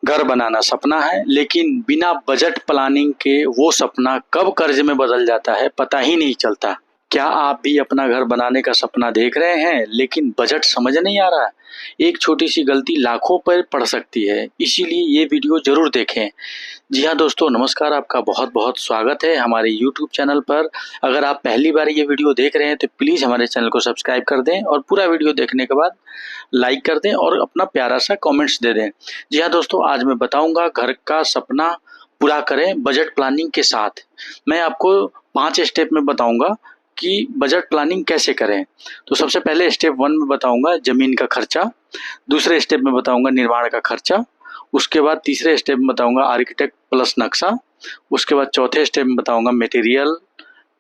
घर बनाना सपना है, लेकिन बिना बजट प्लानिंग के वो सपना कब कर्ज में बदल जाता है पता ही नहीं चलता। क्या आप भी अपना घर बनाने का सपना देख रहे हैं लेकिन बजट समझ नहीं आ रहा है? एक छोटी सी गलती लाखों पर पड़ सकती है, इसीलिए ये वीडियो जरूर देखें। जी हाँ दोस्तों, नमस्कार, आपका बहुत बहुत स्वागत है हमारे YouTube चैनल पर। अगर आप पहली बार ये वीडियो देख रहे हैं तो प्लीज़ हमारे चैनल को सब्सक्राइब कर दें और पूरा वीडियो देखने के बाद लाइक कर दें और अपना प्यारा सा कमेंट्स दे दें। जी हाँ दोस्तों, आज मैं बताऊंगा घर का सपना पूरा करें बजट प्लानिंग के साथ। मैं आपको 5 स्टेप में बताऊंगा कि बजट प्लानिंग कैसे करें। तो सबसे पहले स्टेप 1 में बताऊंगा ज़मीन का खर्चा, दूसरे स्टेप में बताऊंगा निर्माण का खर्चा, उसके बाद तीसरे स्टेप में बताऊंगा आर्किटेक्ट प्लस नक्शा, उसके बाद चौथे स्टेप में बताऊंगा मटेरियल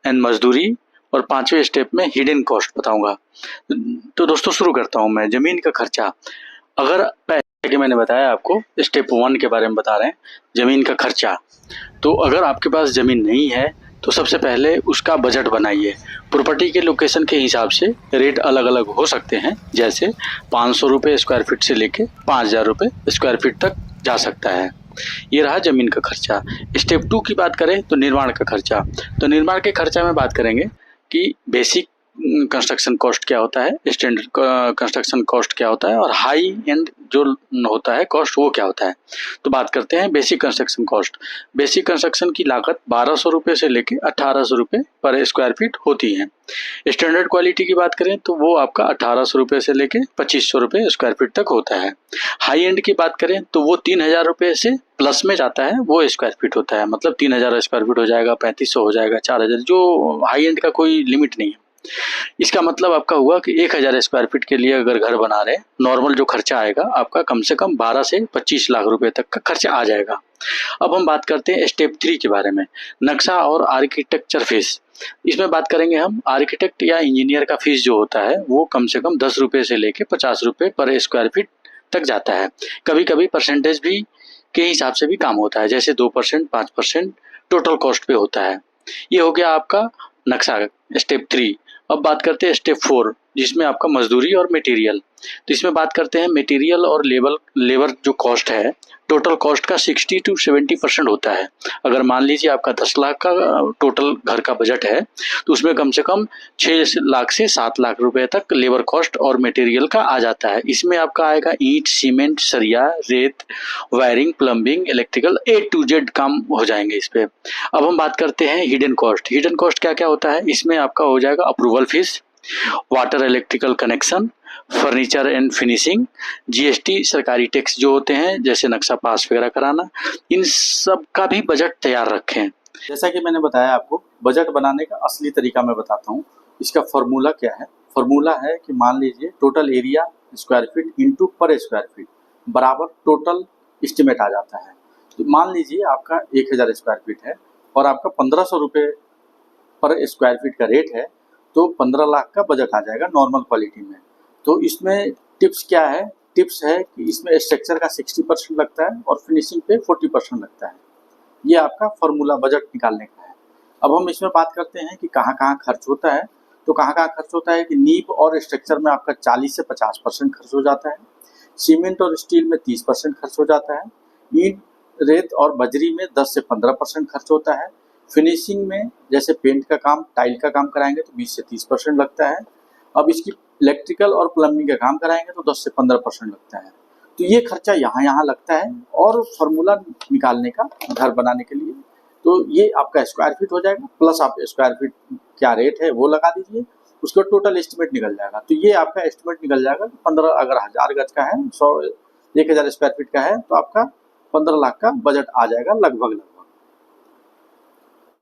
एंड मजदूरी, और 5वें स्टेप में हिडन कॉस्ट बताऊंगा। तो दोस्तों शुरू करता हूं मैं। ज़मीन का खर्चा, अगर पहले कि मैंने बताया आपको स्टेप 1 के बारे में बता रहे हैं, ज़मीन का खर्चा। तो अगर आपके पास ज़मीन नहीं है तो सबसे पहले उसका बजट बनाइए। प्रॉपर्टी के लोकेशन के हिसाब से रेट अलग अलग हो सकते हैं, जैसे 500 रुपये स्क्वायर फीट से लेके 5000 रुपये स्क्वायर फीट तक जा सकता है। ये रहा ज़मीन का खर्चा। स्टेप 2 की बात करें तो निर्माण का खर्चा। तो निर्माण के खर्चा में बात करेंगे कि बेसिक कंस्ट्रक्शन कॉस्ट क्या होता है, स्टैंडर्ड कंस्ट्रक्शन कॉस्ट क्या होता है, और हाई एंड जो होता है कॉस्ट वो क्या होता है। तो बात करते हैं basic construction cost. Basic construction की लागत 1200 रुपये से लेके 1800 रुपये पर स्क्वायर फीट होती है। स्टैंडर्ड क्वालिटी की बात करें तो वो आपका 1800 रुपये से लेके 2500 रुपये स्क्वायर फीट तक होता है। हाई एंड की बात करें तो वो 3000 रुपये से प्लस में जाता है, वो स्क्वायर फीट होता है। मतलब 3000 स्क्वायर फीट हो जाएगा, 3500 हो जाएगा, 4000, जो हाई एंड का कोई लिमिट नहीं है। इसका मतलब आपका हुआ कि 1000 स्क्वायर फीट के लिए अगर घर बना रहे हैं, नॉर्मल जो खर्चा आएगा आपका कम से कम 12 से 25 लाख रुपए तक का खर्चा आ जाएगा। अब हम बात करते हैं स्टेप 3 के बारे में, नक्शा और आर्किटेक्चर फीस। इसमें बात करेंगे हम आर्किटेक्ट या इंजीनियर का फीस जो होता है वो कम से कम 10 रुपये से लेके 50 रुपये पर स्क्वायर फीट तक जाता है। कभी कभी परसेंटेज भी के हिसाब से भी काम होता है, जैसे 2%, 5% टोटल कॉस्ट पे होता है। ये हो गया आपका नक्शा, स्टेप 3। अब बात करते हैं स्टेप 4, जिसमें आपका मजदूरी और मटेरियल। तो इसमें बात करते हैं मटेरियल और लेबर जो कॉस्ट है, टोटल कॉस्ट का 60 to 70% होता है। अगर मान लीजिए आपका 10 लाख का टोटल घर का बजट है तो उसमें कम से कम 6 लाख से 7 लाख रुपए तक लेबर कॉस्ट और मटेरियल का आ जाता है। इसमें आपका आएगा ईंट, सीमेंट, सरिया, रेत, wiring, plumbing, electrical, A to Z काम हो जाएंगे इस पे। अब हम बात करते हैं हिडन कॉस्ट। हिडन कॉस्ट क्या क्या होता है? इसमें आपका हो जाएगा approval fees, water electrical connection, furniture and finishing, GST, सरकारी टैक्स जो होते हैं जैसे नक्शा पास वगैरह कराना, इन सब का भी बजट तैयार रखें। जैसा कि मैंने बताया आपको, बजट बनाने का असली तरीका मैं बताता हूँ। इसका फॉर्मूला क्या है? फॉर्मूला है कि मान लीजिए total area square feet into पर स्क्वायर फीट बराबर टोटल एस्टिमेट आ जाता है। तो मान लीजिए आपका 1000 स्क्वायर फीट है और आपका 1500 रुपये पर स्क्वायर फीट का रेट है, तो 15 लाख का बजट आ जाएगा नॉर्मल क्वालिटी में। तो इसमें टिप्स क्या है? टिप्स है कि इसमें स्ट्रक्चर का 60% लगता है और फिनिशिंग पे 40% लगता है। ये आपका फॉर्मूला बजट निकालने का है। अब हम इसमें बात करते हैं कि कहाँ कहाँ खर्च होता है। तो कहाँ कहाँ खर्च होता है कि नींव और स्ट्रक्चर में आपका 40 से 50% खर्च हो जाता है, सीमेंट और स्टील में 30% खर्च हो जाता है, ईंट, रेत और बजरी में 10 से 15% खर्च होता है, फिनिशिंग में जैसे पेंट का काम, टाइल का काम कराएंगे तो 20 से 30% लगता है। अब इसकी इलेक्ट्रिकल और प्लम्बिंग का काम कराएंगे तो 10 से 15% लगता है। तो ये खर्चा यहाँ यहाँ लगता है। और फार्मूला निकालने का घर बनाने के लिए, तो ये आपका स्क्वायर फीट हो जाएगा, प्लस आप स्क्वायर फीट क्या रेट है वो लगा दीजिए, उसका टोटल एस्टिमेट निकल जाएगा। तो ये आपका एस्टिमेट निकल जाएगा 15, अगर 1000 गज का है, 1000 स्क्वायर फीट का है, तो आपका 15 लाख का बजट आ जाएगा लगभग।